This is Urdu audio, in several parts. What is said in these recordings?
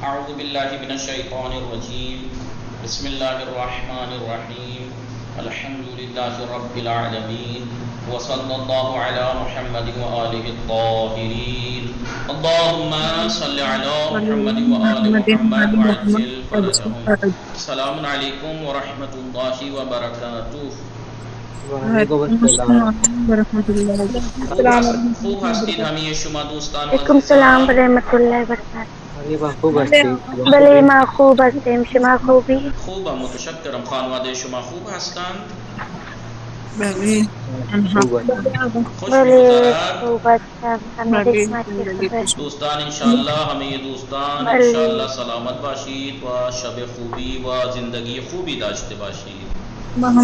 أعوذ بالله من الشيطان الرجيم بسم الله الرحمن الرحيم الحمد لله رب العالمين وصلى الله على محمد وآله الطاهرين اللهم صل على محمد وآل محمد وعجل فرجهم. السلام عليكم ورحمة الله وبركاته. وعلیکم السلام ورحمۃ اللہ خوب هستید همه شما دوستان و علیکم السلام ورحمۃ اللہ وبرکاتہ. علیکم خوب هستید بله ما خوب هستیم، شما خوبی؟ خوبم متشکرم. خانواده شما خوب هستند؟ بله خوب هستید خوش بله می‌گذرد؟ خوب هستم، همه قسمتی خوبه. دوستان انشاءاللہ همه دوستان بله. انشاءاللہ سلامت باشید و شب خوبی و زندگی خوبی داشته باشید. ما هم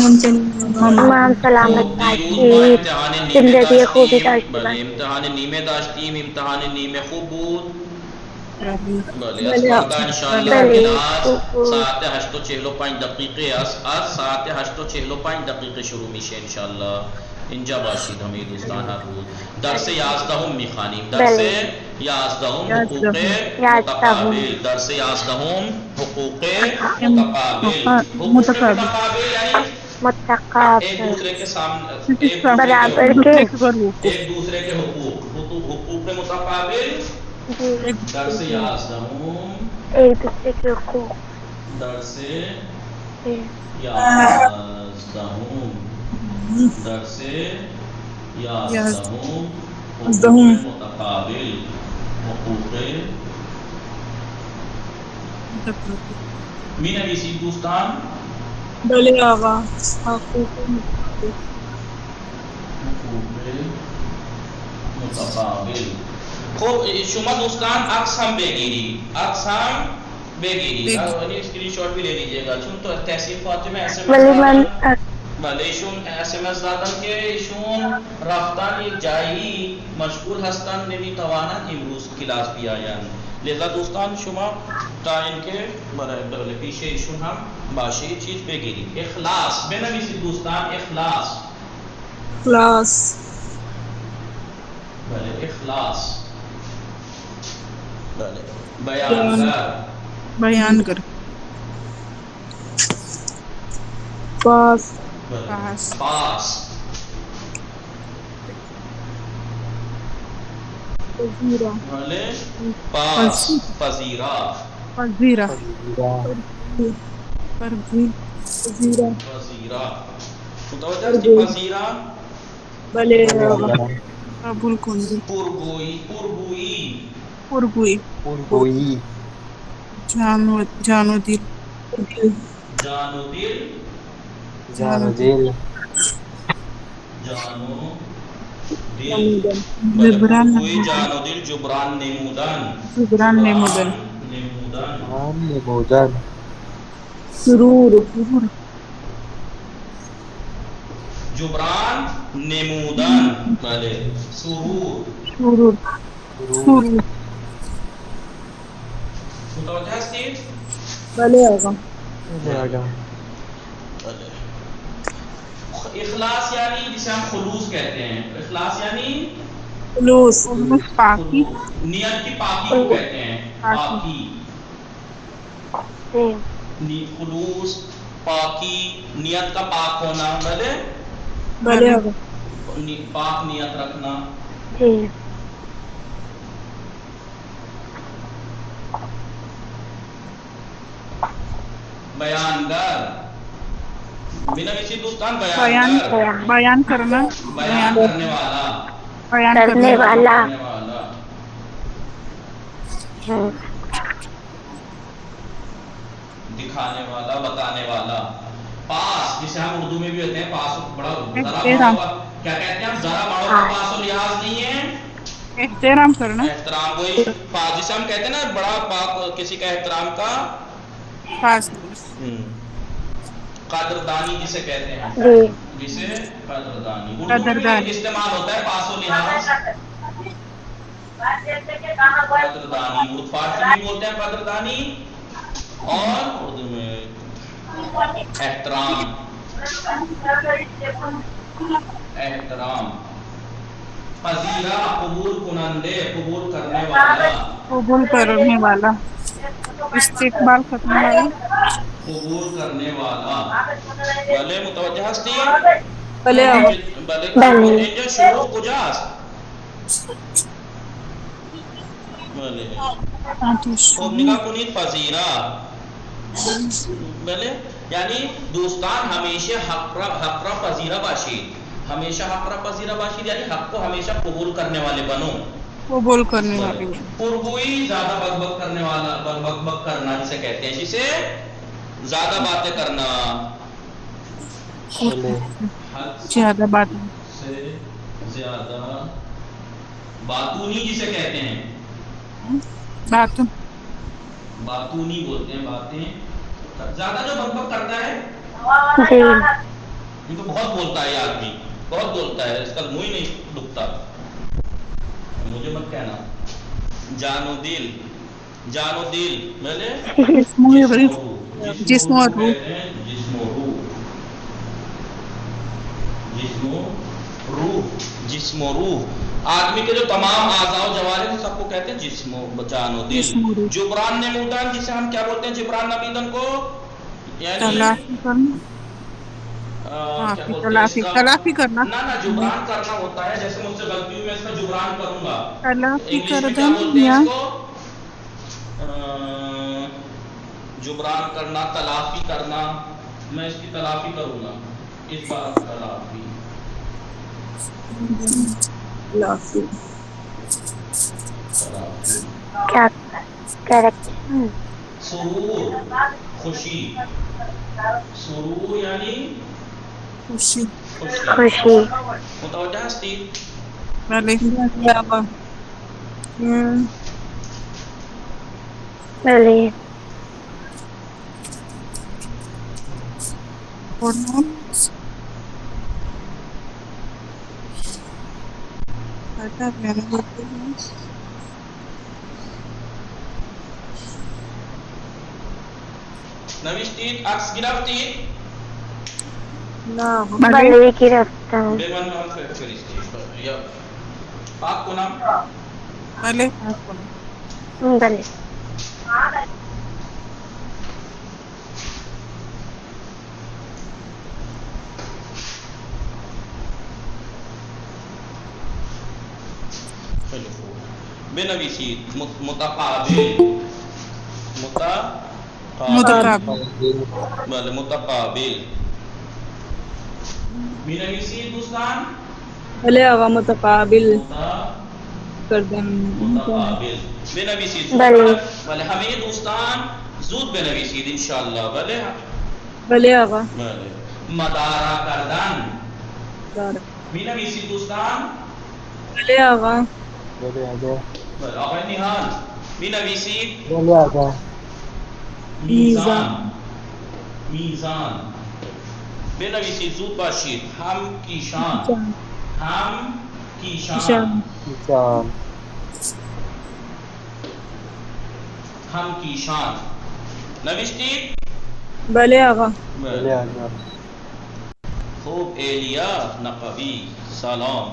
سلامت خب دیروز ما باشید، امتحان نیمه زندگی خوبی داشتیم. داشته بله باشید. امتحان نیمه داشتیم. امتحان نیمه خوب بود. بله از بله. فردا انشاءاللہ بله. کلاس خوب بود. ساعت 8:45 دقیقه است. از ساعت 8:45 دقیقه شروع میشه انشاءالله. اینجا باشید همه دوستان هر روز. درس 11 میخوانیم. درس بله. 11 حقوق یازدهم. متقابل. درس 11 حقوق متقابل. حقوق متقابل یعنی ایک متقابل دوسرے کے سامنے برابر کے ایک دوسرے کے حقوق حقوق متقابل. جی درس 11 ایک دوسرے کے حقوق درس جی. 11 درس 11 حقوق متقابل. حقوق می نویسید دوستان. بله آقا حقوق متقابل. خب شما دوستان عکس هم بگیرید. عکس هم بگیرید. اسکرین شات بھی لے لیجیے گا چون تو تحصیل فاطمه اس ام ولی من بله ایشون SMS دادن که ایشون رفتن یک جایی مشغول هستند نمیتوانند امروز کلاس بیایند. لذا دوستان شما تا اینکه برای پیش ایشون هم باشه چیز بگیرید. اخلاص بنویسید دوستان. اخلاص. کلاس بله اخلاص. بله بیانگر. بیان کر پاس پاس. پذیرا بله پاس. پذیرا. پذیرا پذیرا پذیرا. متوجه هستی پذیرا؟ بله آقا قبول کنید پرگویی. پرگویی. پرگویی پرگویی جان و دل جان و دل. جان و دل جان و دل. جبران پرگویی جان و دل. جبران نمودن. جبران نمودن نمودن. آن نمودن سرور جبران نمودن. بله سرور. سرور سرور متوجه هستید؟ بله آقا بله آقا. بله. اخلاص یعنی جسے ہم خلوص کہتے ہیں. اخلاص یعنی خلوص پاکی نیت کی پاکی کو کہتے ہیں. پاکی. خلوص پاکی نیت کا پاک ہونا. بھلے بله آقا پاک نیت رکھنا. جی بیانگر. بنا کسی دوستان بیان بیانگر. بیان کرنا بیان کرنے والا. بیان کرنے والا. کرنے والا. دکھانے والا. بتانے والا. پاس جسے ہم اردو میں بھی ہوتے ہیں. پاس بڑا ذرا کیا کہتے ہیں ہم ذرا ماڑو کا پاس و لحاظ نہیں ہے. احترام کرنا احترام. کوئی پاس جسے ہم کہتے ہیں نا بڑا پاک کسی کا احترام کا. خاص قدردانی جسے کہتے ہیں. جی جسے قدردانی. اردو میں بھی استعمال ہوتا ہے پاس و لحاظ. قدردانی. فارسی میں بولتے ہیں قدردانی اور اردو میں احترام. احترام. پذیرا قبول کنندے. قبول کرنے والا. قبول کرنے والا. استقبال کرنے والا. قبول کرنے والا. بلے متوجہ ہستی. بلے آقا. بلے بلے. اینجا شروع کجاست. بلے خب نگاہ کنید پذیرا. بله یعنی دوستان همیشه حق را پذیرا باشید. ہمیشہ حق را پذیرا باشید یعنی حق کو ہمیشہ قبول کرنے والے بنو. قبول کرنے والے. پرگوئی زیادہ بک بک کرنے والا. بک بک کرنا جسے کہتے ہیں. جسے زیادہ باتیں کرنا. زیادہ باتیں سے زیادہ باتونی جسے کہتے ہیں. باتونی بولتے ہیں. باتیں زیادہ جو بک بک کرتا ہے. جی. یہ تو بہت بولتا ہے یہ آدمی. بہت بولتا ہے. اس کا منہ ہی نہیں دکھتا. مجھے مت کہنا. جان و دل. جان و دل میں نے جسم و روح. جسم و روح. جسم و روح. جسم و روح. آدمی کے جو تمام اعضاء و جوارح ہیں سب کو کہتے ہیں جسم و جان و دل. جبران نمودن جسے ہم کیا بولتے ہیں. جبران نمیدن کو یعنی تلافی کرنا. نہ جبران کرنا ہوتا ہے. جیسے مجھ سے غلطی ہوئی میں اس کا جبران کروں گا. تلافی انگلش میں کیا بولتے ہیں اس کو. جبران کرنا. تلافی کرنا. میں اس کی تلافی کروں گا. اس بات تلافی. سرور خوشی. سرور یعنی خوشی. متوجہ ہستی. بلے. بلے. نوشتید عکس گرفتید. بلے گرفتم. به من فرستید. یا پاک کنم. بلے. بلے. بنویسید. متقابل. بله متقابل. بنویسید دوستان. بله آقا متقابل. متقابل بنویسید. بله همه دوستان زود بنویسید انشاءالله. بله بله آقا. بله مدارا کردن. بنویسید دوستان. بله آقا. بله آقا. بله آقای نیهان بنویسید. بله آقا. میزان. میزان بنویسید. زود باشید. هم کیشان. هم کیشان. هم کیشان. نوشتید؟ بله آقا. بله آقا. خوب. ایلیا نقوی سلام.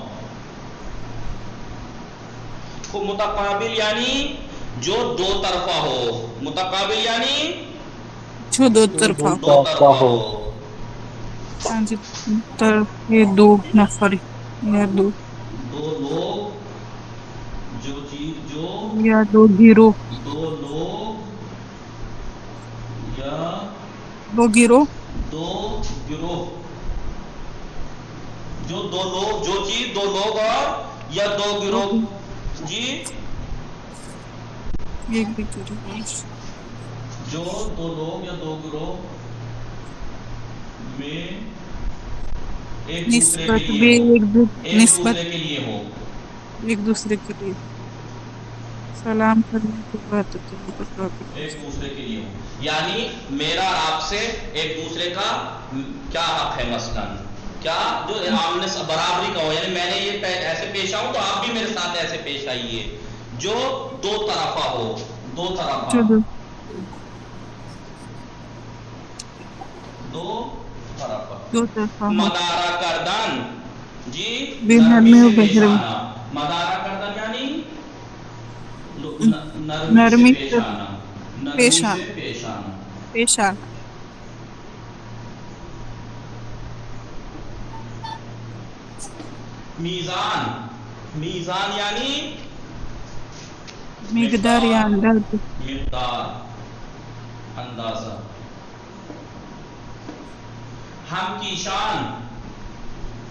خوب. متقابل یعنی جو دو طرفہ ہو. متقابل یعنی جو دو طرفہ ہو. یہ دو نفر یا دو لوگ. جو چیز جو یا دو گروہ. دو لوگ یا دو گروہ. دو گروہ. جو دو لوگ. جو چیز دو لوگ اور یا دو گروہ. جی جو دو لوگ یا دو گروہ میں ایک دوسرے کے لیے ہو. ایک دوسرے کے لیے سلام کرنے کی بات ایک دوسرے کے لیے ہو. یعنی میرا آپ سے ایک دوسرے کا کیا حق ہے. مثلا کیا جو آمنے برابری کا ہو. یعنی میں نے یہ ایسے پیش آؤں تو آپ بھی میرے ساتھ ایسے پیش آئیے. جو دو طرفہ ہو. دو طرفہ. دو طرفہ. مدارا کردن. جی نرمی سے پیش آنا. مدارا کردن یعنی نرمی سے پیش آنا. نرمی پیشان سے پیش آنا. پیشان میزان. میزان یعنی مقدار یا اندازہ مقدار، اندازہ. ہم کی شان.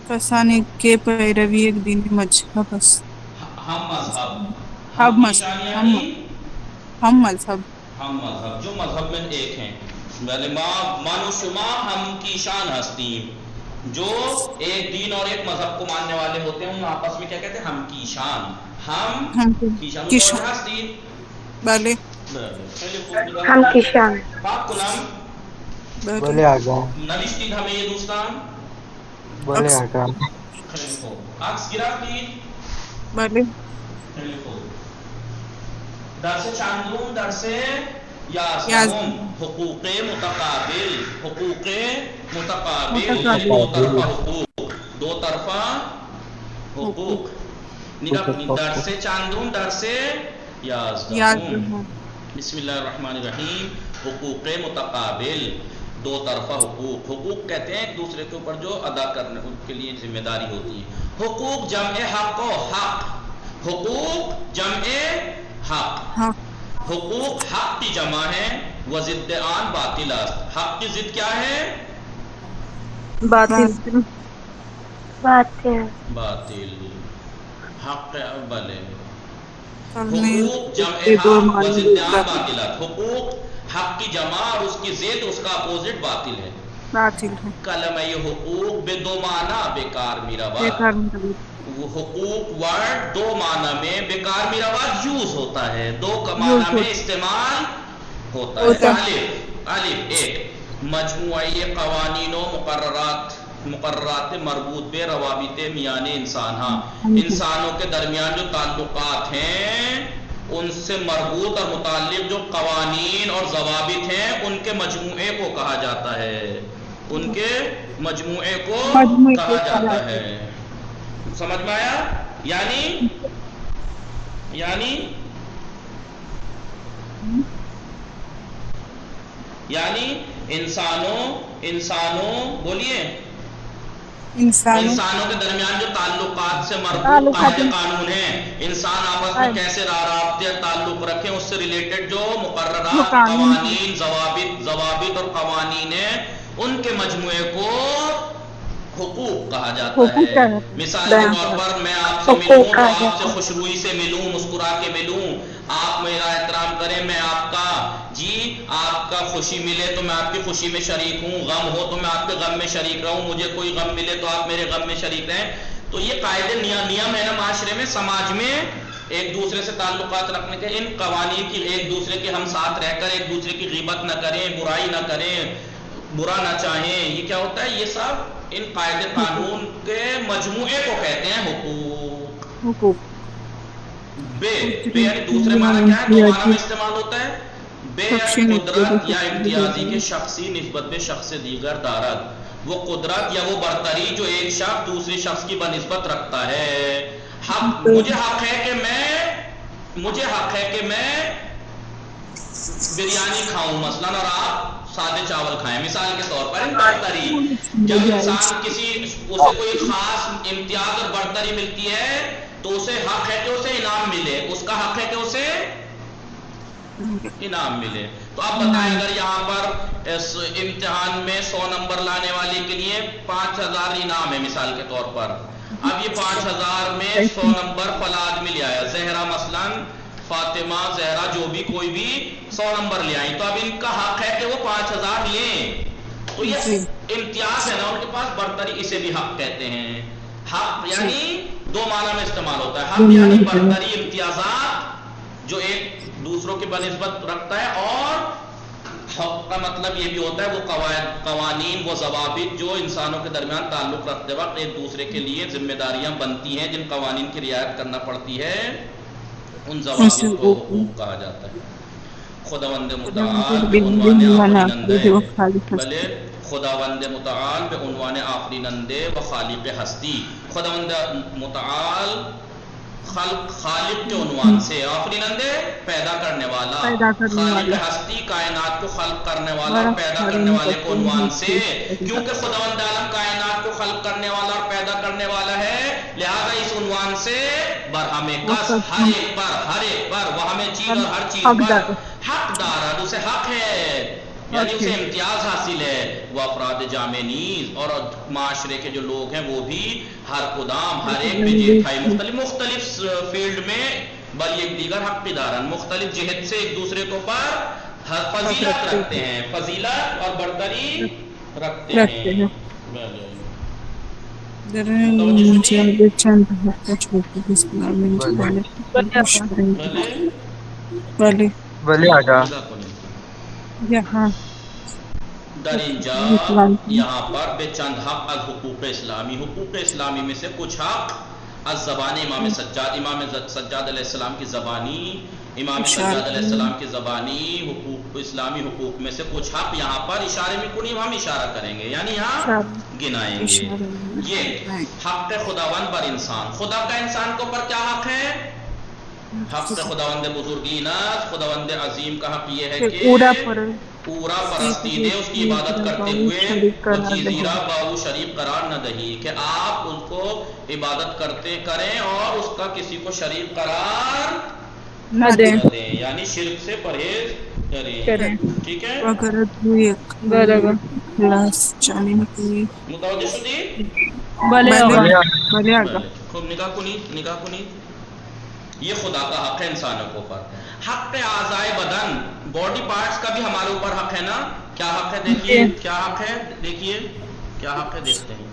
کسانی کے پیروی ایک دینی مذہب است. ہم مذہب. ہم ہم کی مذہب شان یعنی ہم مذہب ہم مذہب، جو مذہب میں ایک ہیں. من و شما ہم کی شان ہستیم. جو ایک دین اور ایک مذہب کو ماننے والے ہوتے ہیں ان آپس میں کیا کہتے ہیں؟ ہم کی شان. ہم کی شان کشان ہستی. بلے ہم کی شان. پاک کنم بلے بولے آگا نوشتید ہمیں یہ دوستان بولے آگا خیلی عکس گرفتید. بلے خیلی خوب. درس چندم درس 11 حقوق متقابل. حقوق متقابل یعنی دو طرفہ حقوق. دو طرفہ حقوق. درس چندم درس 11. بسم اللہ الرحمن الرحیم. حقوق متقابل، دو طرفہ حقوق. حقوق کہتے ہیں ایک دوسرے کے اوپر جو ادا کرنے ان کے لیے ذمہ داری ہوتی ہے. حقوق جمع حق و حق. حقوق جمع حق. حقوق حق کی جمع ہے. و ضد آن باطل است. حق کی ضد کیا ہے؟ باطل. باطل. باطل. حق بلے. حقوق حقوق جمع حق و ضد آن باطل است. حقوق حق کی جمع اور اس کی ضد اس کا اپوزٹ باطل ہے. باطل ہے. کلمہ حقوق بے دو معنی بیکار میرا بات. بیکار مطلب حقوق ورڈ دو معنی میں بیکار میرا بات یوز ہوتا ہے. دو معنی میں استعمال ہوتا ہے. الف ایک مجموعی قوانین و مقررات مربوط بے روابط میان انسان. ہاں انسانوں کے درمیان جو تعلقات ہیں ان سے مربوط اور متعلق جو قوانین اور ضوابط ہیں ان کے مجموعے کو کہا جاتا ہے. ان کے مجموعے کو کہا جاتا ہے. سمجھ میں آیا؟ یعنی انسانوں بولیے انسانوں کے درمیان جو تعلقات سے مربوط قانون ہیں، انسان آپس میں کیسے رابطے تعلق رکھیں، اس سے ریلیٹڈ جو مقررات، قوانین، ضوابط اور قوانین ہیں ان کے مجموعے کو حقوق کہا جاتا ہے. مثال کے طور پر میں آپ سے ملوں تو آپ سے خوشروئی سے ملوں، مسکرا کے ملوں. آپ میرا احترام کریں، میں آپ کا خوشی ملے تو میں آپ کی خوشی میں شریک ہوں. غم ہو تو میں آپ کے غم میں شریک رہوں. مجھے کوئی غم ملے تو آپ میرے غم میں شریک رہیں. تو یہ قاعدے نیم ہے نا معاشرے میں، سماج میں ایک دوسرے سے تعلقات رکھنے کے. ان قوانین کی ایک دوسرے کے ہم ساتھ رہ کر ایک دوسرے کی غیبت نہ کریں، برائی نہ کریں، برا نہ چاہیں. یہ کیا ہوتا ہے؟ یہ سب ان قاعدے قانون کے مجموعے کو کہتے ہیں حقوق. بے یعنی دوسرے معنی کیا ہے؟ دو معنی میں استعمال ہوتا ہے. بے قدرت یا امتیازی کے شخصی نسبت بے شخص دیگر دارد. وہ قدرت یا وہ برتری جو ایک شخص دوسری شخص کی بنسبت رکھتا ہے. حق مجھے حق ہے کہ میں بریانی کھاؤں مثلا اور آپ سادے چاول کھائیں. مثال کے طور پر برتری، جب انسان اسے کوئی خاص امتیاز اور برتری ملتی ہے تو اسے حق ہے کہ اسے انعام ملے. اس کا حق ہے کہ اسے انعام ملے. تو آپ بتائیں اگر یہاں پر اس امتحان میں 100 نمبر لانے والے کے لیے 5000 انعام ہے مثال کے طور پر. اب یہ 5000 میں 100 نمبر فلاں آدمی لے آیا، زہرا مثلاً، فاطمہ، زہرا، جو بھی کوئی بھی 100 نمبر لے آئی. تو اب ان کا حق ہے کہ وہ 5000 لیں. تو یہ امتیاز ہے نا ان کے پاس، برتری، اسے بھی حق کہتے ہیں. حق یعنی دو معنی میں استعمال ہوتا ہے. حق یعنی برتری، امتیازات جو ایک دوسروں کی بنسبت رکھتا ہے. اور حق کا مطلب یہ بھی ہوتا ہے وہ قوانین، وہ ضوابط جو انسانوں کے درمیان تعلق رکھتے وقت ایک دوسرے کے لیے ذمہ داریاں بنتی ہیں، جن قوانین کی رعایت کرنا پڑتی ہے، ان ضوابط کو حقوق کہا جاتا ہے. خداوند متعال بے عنوان آفرینندے و خالق ہستی. خداوند متعال خالق کے عنوان سے، آفرینندے پیدا کرنے والا، پیدا کرنے خالق والا، ہستی کائنات کو خلق کرنے والا اور بڑا پیدا سارے کرنے والے کو عنوان مفسرین سے، نے کیونکہ خداوند عالم کائنات کو خلق کرنے والا اور پیدا کرنے والا ہے، لہذا اس عنوان سے برہم کس ہر ایک پر وہ ہمیں چیز اور ہر چیز پر حقدار ہے، اسے حق ہے، یعنی اسے امتیاز حاصل ہے، وہ افراد جامع نیز اور معاشرے کے جو لوگ ہیں وہ بھی ہر قدام ہر ایک بجے تھائی مختلف فیلڈ میں بل یک دیگر حق دارن مختلف جہت سے ایک دوسرے کو پر ہر فضیلت رکھتے ہیں، فضیلت اور برتری رکھتے ہیں۔ مجھے ابھی چند ہفتہ چھوٹی اسلام بولے والے بولے آقا یہاں در اینجا اسلام کی یہاں پر بے چند حق از حقوق اسلامی میں سے کچھ حق از زبان امام سجاد علیہ السلام کی زبانی، امام سجاد علیہ السلام کی زبانی حقوق اسلامی حقوق میں سے کچھ حق یہاں پر اشارے میں کنیم ہم اشارہ کریں گے، یعنی یہاں گنائیں گے۔ یہ حق خداوند پر انسان، خدا کا انسان کے اوپر کیا حق ہے؟ حق خداوند بزرگی ناز، خداوند عظیم کا حق یہ ہے کہ پورا پرستی دے، اس کی عبادت کرتے ہوئے وہ چیزیرہ باو شریف قرار نہ دہی، کہ آپ اس کو عبادت کریں اور اس کا کسی کو شریک قرار نہ دیں، یعنی شرک سے پرہیز کریں، ٹھیک ہے؟ متوجہ شدی؟ بلے آقا، بھلے آقا خوب نگاہ کنید، یہ خدا کا حق ہے انسانوں کے اوپر۔ حق اعضائے بدن، باڈی پارٹس کا بھی ہمارے اوپر حق ہے نا؟ کیا حق ہے؟ دیکھیے کیا حق ہے، دیکھیے کیا حق ہے، دیکھتے ہیں،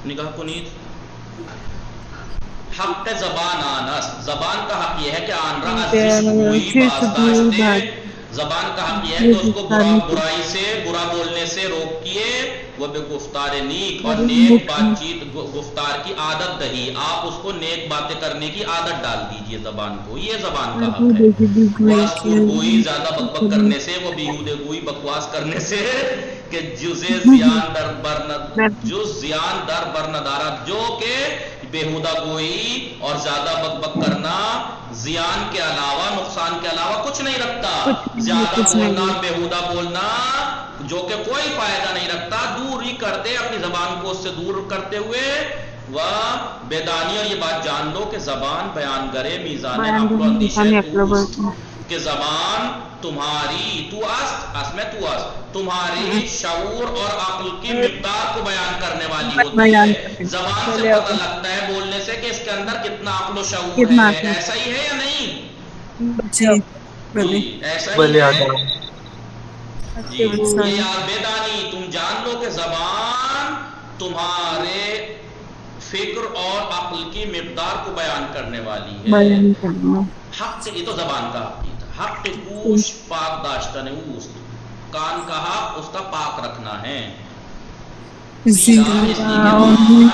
نگاہ کنید۔ حق زبان آنس، زبان کا حق یہ ہے کہ آن رہا زبان کا حق یہ ہے کہ اس کو برائی سے، برا بولنے سے روکیے، وہ بے گفتار نیک اور نیک بات چیت گفتار کی عادت دہی، آپ اس کو نیک باتیں کرنے کی عادت ڈال دیجئے زبان کو، یہ زبان کا حق ہے۔ واسطور گوئی، زیادہ بک بک کرنے سے، وہ بیہودے گوئی بکواس کرنے سے، کہ جز زیان در بر ندارت، جو کہ بیہودہ گوئی اور زیادہ بک بک کرنا زیان کے علاوہ، نقصان کے علاوہ کچھ نہیں رکھتا، زیادہ بولنا، بیہودہ بولنا جو کہ کوئی فائدہ نہیں رکھتا، دور ہی کر دے اپنی زبان کو اس سے دور کرتے ہوئے، وہ بیدانی، اور یہ بات جان لو کہ زبان بیان کرے میزان عقل و اندیشہ کہ زبان تمہاری تمہاری شعور اور عقل کی مقدار کو بیان کرنے والی ہوتی ہے۔ زبان سے پتہ لگتا ہے بولنے سے کہ اس کے اندر کتنا عقل و شعور ہے، ایسا ہی ہے یا نہیں؟ ایسا ہی ہے جی۔ یہ یاد بیدانی، تم جان لو کہ زبان تمہارے فکر اور عقل کی مقدار کو بیان کرنے والی ہے۔ حق یہ تو زبان کا حق تھا، حق گوش پاک داشتن اوست، کان کا حق اس کا پاک رکھنا ہے۔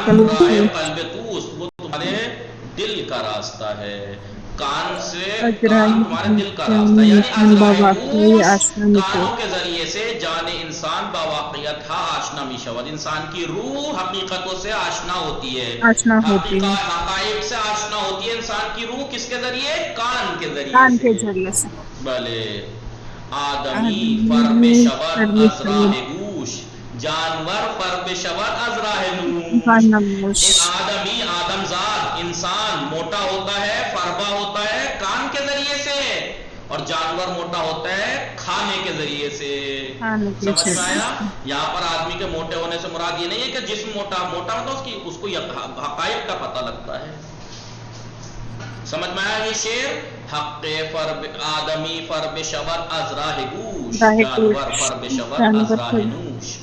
قلب توست، وہ تمہارے دل کا راستہ ہے، کان سے کان تمہارے دل کا راستہ، یعنی کانوں کے ذریعے سے جان انسان باواقعیت ہا آشنا می شود، انسان کی روح حقیقتوں سے آشنا ہوتی ہے، حقائق سے آشنا ہوتی ہے انسان کی روح، کس کے ذریعے؟ کان کے ذریعے سے۔ بلے آدمی فرب شود از راہ گوش، جانور فرب شود از راہ نوش۔ آدمی، آدمزاد، انسان موٹا ہوتا ہے، فربا ہوتا ہے کان کے ذریعے سے، اور جانور موٹا ہوتا ہے کھانے کے ذریعے سے۔ سمجھ میں آیا؟ یہاں پر آدمی کے موٹے ہونے سے مراد یہ نہیں ہے کہ جسم موٹا مطلب اس کو حقائق کا پتہ لگتا ہے۔ سمجھ میں آیا یہ شعر؟ حق فرب آدمی فرب شود از راہ گوش، جانور فرب شود از راہ نوش۔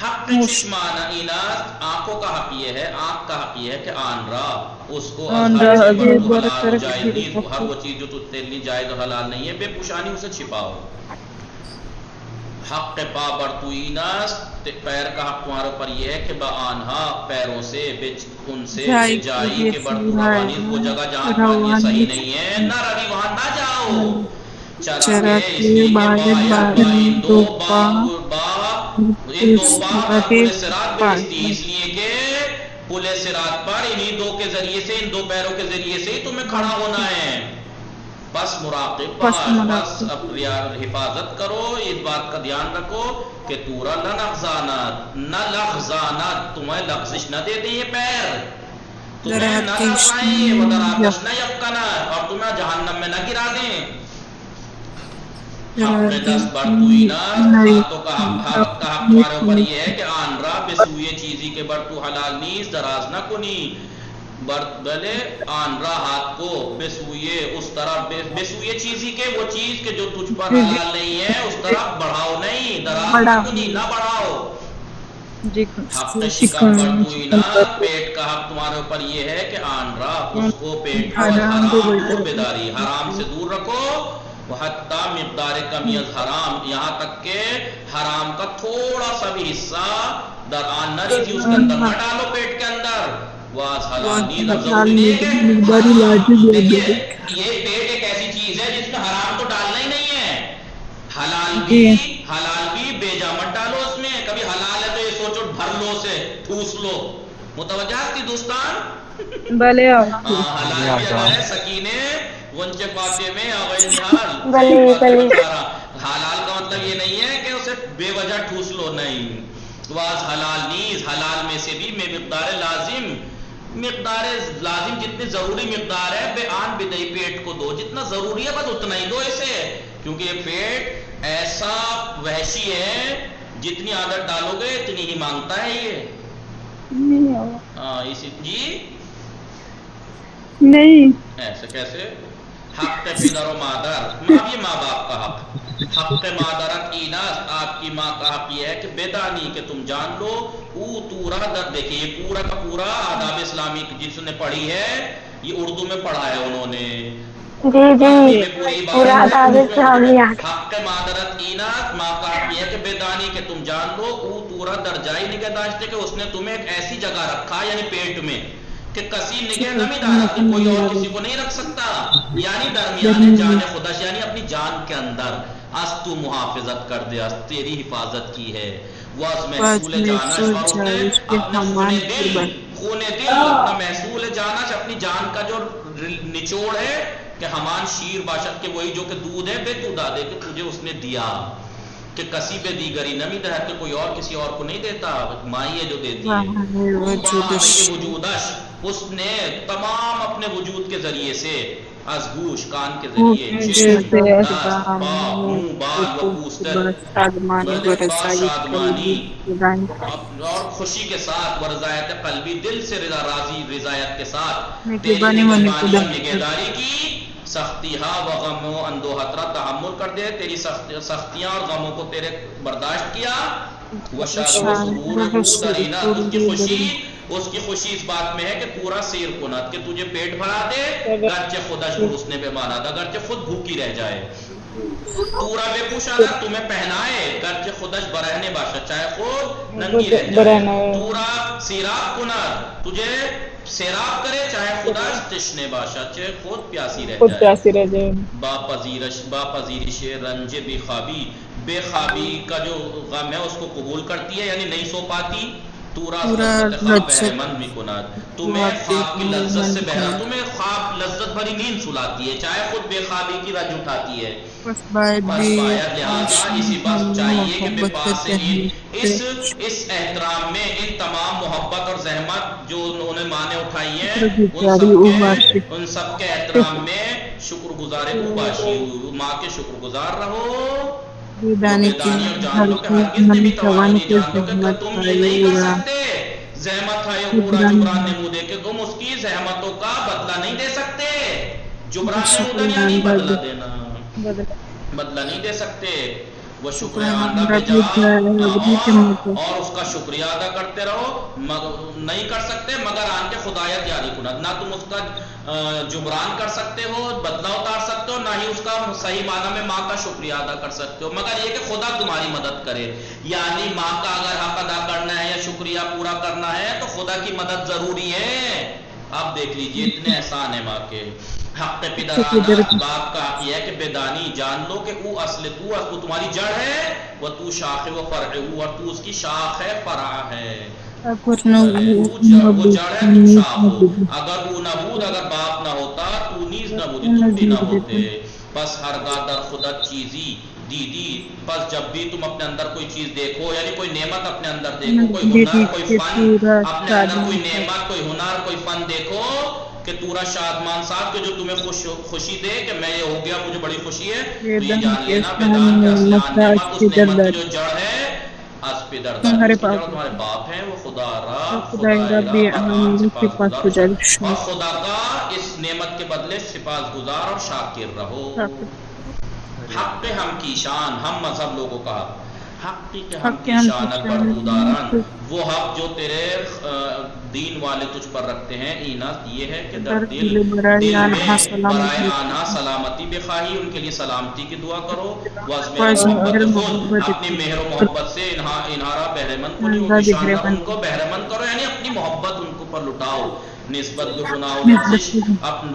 حق چشمانہ ایناست، آنکھوں کا حق یہ ہے، آنکھ کا حق یہ ہے کہ آن راہ، اس کو از ہر چیز پر حلال جائز نہیں، ہر وہ چیز جو تیرے لیے جائز و حلال نہیں ہے بے پوشانی اسے چھپاؤ۔ حق پا بر تو ایناست، پیر کا حق تمہارے اوپر یہ ہے کہ با آنہا، پیروں سے، ان سے جائی کہ بر تو روانی، وہ جگہ جہاں تمہاری صحیح نہیں ہے نہ روی وہاں نہ جاؤ۔ چرا کے اس لیے کہ باین دو ایک دو پاک پورے سرات بہستی، اس لیے کہ پل صراط پر انہی دو کے ذریعے سے، ان دو پیروں کے ذریعے سے ہی تمہیں کھڑا ہونا ہے. بس مراقب باش، بس اب حفاظت کرو، اس بات کا دھیان رکھو کہ تورا لنخزانات، نہ لخزانات، تمہیں لغزش نہ دے دیں یہ پیر، تمہیں نہ لرزائیں، ودراتش نہ یفکنا، اور تمہیں جہنم میں نہ گرا دیں. حق میں دست برتوئی نہ، ہاتھوں کا حق تمہارے اوپر یہ ہے کہ آن را بسوئے چیزی کے برتو حلال نیز دراز نہ کنی، بلے آن را ہاتھ کو بسوئے اس طرح، بسوئے چیزی کے وہ چیز کے جو تجھ پر حلال نہیں ہے اس طرح بڑھاؤ نہیں، دراز نہ کنی، نہ بڑھاؤ. حق شکم برتوئی نہ، پیٹ کا حق تمہارے اوپر یہ ہے کہ آن را اس کو، پیٹ کو، حرام دور بیداری، حرام سے دور رکھو. وحتی مقدار کمی از حرام، یہاں تک کہ حرام کا تھوڑا سا بھی حصہ در آن نہ ریزی، اس کے اندر نہ ڈالو پیٹ کے اندر. واز حلال نیز ضروری نہیں ہے. دیکھیے یہ پیٹ ایک ایسی چیز ہے جس میں حرام تو ڈالنا ہی نہیں ہے، حلال بھی بیجا مت ڈالو اس میں. کبھی حلال ہے تو یہ سوچو بھر لو اسے، ٹھوس لو. متوجہ تھی دوستان؟ بلے حلال بھی اگر ہے سکینے غنچے پاتے میں اغیر نحال، حلال کا مطلب یہ نہیں ہے کہ اسے بے وجہ ٹھوس لو، نہیں. واز حلال نیز، حلال میں سے بھی میں مقدار لازم، مقدار لازم جتنی ضروری مقدار ہے، بے آن بدئی پیٹ کو دو، جتنا ضروری ہے بس اتنا ہی دو اسے، کیونکہ یہ پیٹ ایسا وحشی ہے جتنی عادت ڈالو گے اتنی ہی مانگتا ہے یہ. اسی جی نہیں ایسے کیسے؟ حق پدر و مادر، اب یہ ماں باپ کا حق. حق مادرت ایناس، آپ کی ماں کا حق یہ ہے کہ بیدانی، کہ تم جان لو. او تورا در، دیکھیں یہ پورا کا پورا آداب اسلامی جس نے پڑھی ہے یہ اردو میں پڑھا ہے انہوں نے. جی پورا آداب اسلامی. حق مادرت ایناس، ماں کا حق یہ ہے کہ بیدانی، کہ تم جان لو. او تورا درجائی نگہداشت، کہ اس نے تمہیں ایک ایسی جگہ رکھا یعنی پیٹ میں کہ کسی نگہ نمی دارت، کوئی اور کسی کو نہیں رکھ سکتا، یعنی درمیان جان خودش، یعنی اپنی جان کے اندر. اس تو محافظت کر دے، اس تیری حفاظت کی ہے. واز محصول جانش، اور اس نے اپنے خون دل اپنا محصول جانش، اپنی جان کا جو نچوڑ ہے کہ ہمان شیر باشد کے وہی جو کہ دودھ ہے، بے تو دادے کہ تجھے اس نے دیا، کہ کسی بے دیگری نمی دہت، کہ کوئی اور کسی اور کو نہیں دیتا، مائی ہے جو دیتی ہے. وجودش، اس نے تمام اپنے وجود کے ذریعے سے، از گوش کان کے ذریعے، شادمانی اور خوشی کے ساتھ، ورضایت قلبی، دل سے راضی رضایت کے ساتھ، تیری نگہبانی اور نگہداری کی. سختیہا و غم و اندوہترا، تحمل کر دے تیری سختیاں اور غموں کو تیرے برداشت کیا. وشاد و سرور درینا، اس کی خوشی اس بات میں ہے کہ پورا سیر کنت، کہ تجھے پیٹ بھرا دے، گرچہ خودش اس نے بے مانا تھا، گرچہ خود بھوکی رہ جائے. پورا بے پوشانہ، تمہیں پہنائے، گرچہ خودش برہنے باشد، چاہے خود ننگی رہ جائے. پورا سیراب کنت، تجھے سیراب کرے، چاہے خودش تشنے باشد، چاہے خود پیاسی رہ جائے. با پذیرش رنج بے خوابی، بے خوابی کا جو غم ہے اس کو قبول کرتی ہے، یعنی نہیں سو پاتی. تورا بہرمند بھی کنات، تمہیں خواب کی لذت سے بہرا، تمہیں خواب لذت بھری نیند سلاتی ہے، چاہے خود بے خوابی کی رنج اٹھاتی ہے. بس باید لہذا اسی بات چاہیے کہ بے پاس اس احترام میں، ان تمام محبت اور زحمت جو انہوں نے ماں نے اٹھائی ہیں، ان سب کے احترام میں شکر گزار باشی، ماں کے شکر گزار رہو. بیدانی اور جان لو کہ ہرگز نمی توانی، جان لو کہ تم یہ نہیں کر سکتے. زحمت ہے پورا جبران نمودے، کہ تم اس کی زحمتوں کا بدلہ نہیں دے سکتے. جبران نمودن یعنی بدلہ دینا، بدلہ نہیں دے سکتے. وہ شکریہ اور اس کا شکریہ ادا کرتے رہو. نہیں کر سکتے مگر آن کے خدایت یاری کنت، نہ تم اس کا جبران کر سکتے ہو، بدلہ اتار سکتے ہو، نہ ہی اس کا صحیح معنی میں ماں کا شکریہ ادا کر سکتے ہو، مگر یہ کہ خدا تمہاری مدد کرے. یعنی ماں کا اگر حق ادا کرنا ہے یا شکریہ پورا کرنا ہے تو خدا کی مدد ضروری ہے. آپ دیکھ لیجئے اتنے احسان ہے ماں کے. حق پدرانہ، باپ کا حق یہ ہے کہ بیدانی، جان لو کہ او اصل تو تمہاری جڑ ہے، وہ تو شاخ و فرع، اور تو اس کی شاخ ہے، فرع ہے. وہ جڑ ہے تم شاخ ہو. اگر او نبود اگر باپ نہ ہوتا تو نیز نہ بودی تم بھی نہ ہوتے. بس ہرگاہ در خودت چیزی دیدی پس جب بھی تم اپنے اندر کوئی چیز دیکھو یعنی کوئی نعمت اپنے اندر دیکھو کوئی ہنر کوئی فن اپنے اندر کوئی نعمت کوئی ہنر کوئی فن دیکھو کہ پورا شادمان صاحب کہ جو تمہیں خوشی دے کہ میں یہ ہو گیا مجھے بڑی خوشی ہے تو یہ جان لینا بیدان کے اصلان نعمت اس نعمت کی جو جڑ ہے اس پہ دردہ اس کی جڑ تمہارے باپ ہیں وہ خدا رب خدای رب برحم سپاس گزار اور خدا کا اس نعمت کے بدلے سپاس گزار اور شاکر رہو. حق ہم کی شان ہم مذہب لوگوں کا حق کے ہم کی شان بردوداران وہ حق جو تیرے دین والے تجھ پر رکھتے ہیں اینت یہ ہے کہ در دل برائے آنا سلامتی بخواہی ان کے لیے سلامتی کی دعا کرو وعظم محبت خود اپنی مہر و محبت سے انہارا بہرمند کنی ان کی شان ان کو بہرمند کرو یعنی اپنی محبت ان کو پر لٹاؤ نسبت گناہ و لغزش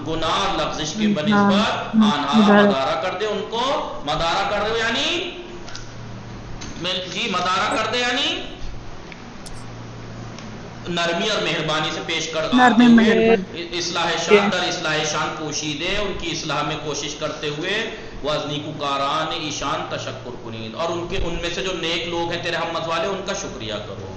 گناہ لغزش کی بنسبت آنہا مدارہ کر دے ان کو مدارہ کر دے یعنی جی مدارہ کر دے یعنی نرمی اور مہربانی سے پیش کر آتے ہوئے اصلاح شان در اصلاح شان پوشیدے ان کی اصلاح میں کوشش کرتے ہوئے وزنی کو کاران ایشان تشکر کنید اور ان میں سے جو نیک لوگ ہیں تیرے ہمت والے ان کا شکریہ کرو.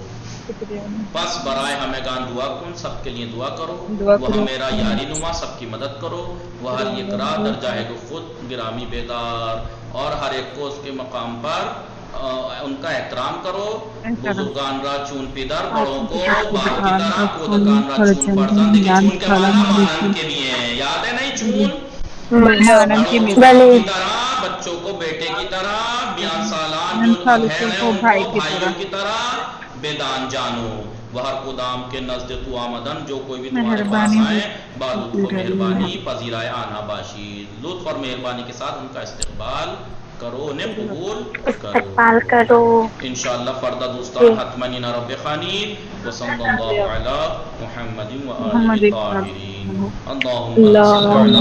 پس برائے ہمیں گان دعا کن سب کے لیے دعا کرو وہ میرا یاری نما سب کی مدد کرو وہ ہر ایک راہ در جاہد خود گرامی بیدار اور ہر ایک کو اس کے مقام پر ان کا احترام کرو. بزرگان را چون پیدر بڑوں کو باپ کی طرح کودکان را چون فرزند دیکھیں چون کے معنی مانند کے لیے ہیں یاد ہے نہیں چون بڑوں کو باپ کی طرح بچوں کو بیٹے کی طرح بیان سالان جو بہن ہیں ان کو بھائیوں کی طرح بیدان جانو وہ ہر قدام کے نزد تو آمدن جو کوئی بھی تمہارے پاس آئے با لطف و مہربانی پذیرائے آنہا باشی لطف اور مہربانی کے ساتھ ان کا استقبال کرو انہیں قبول کرو انشاءاللہ فردہ دوستان حتمنی رب خانید وصلی اللہ علی محمد و آلہ الطاہرین اللہم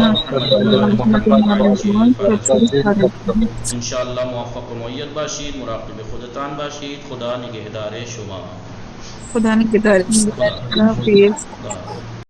انشاءاللہ موفق و معید باشید مراقب خودتان باشید خدا نگہدار شما خدا نگہدار.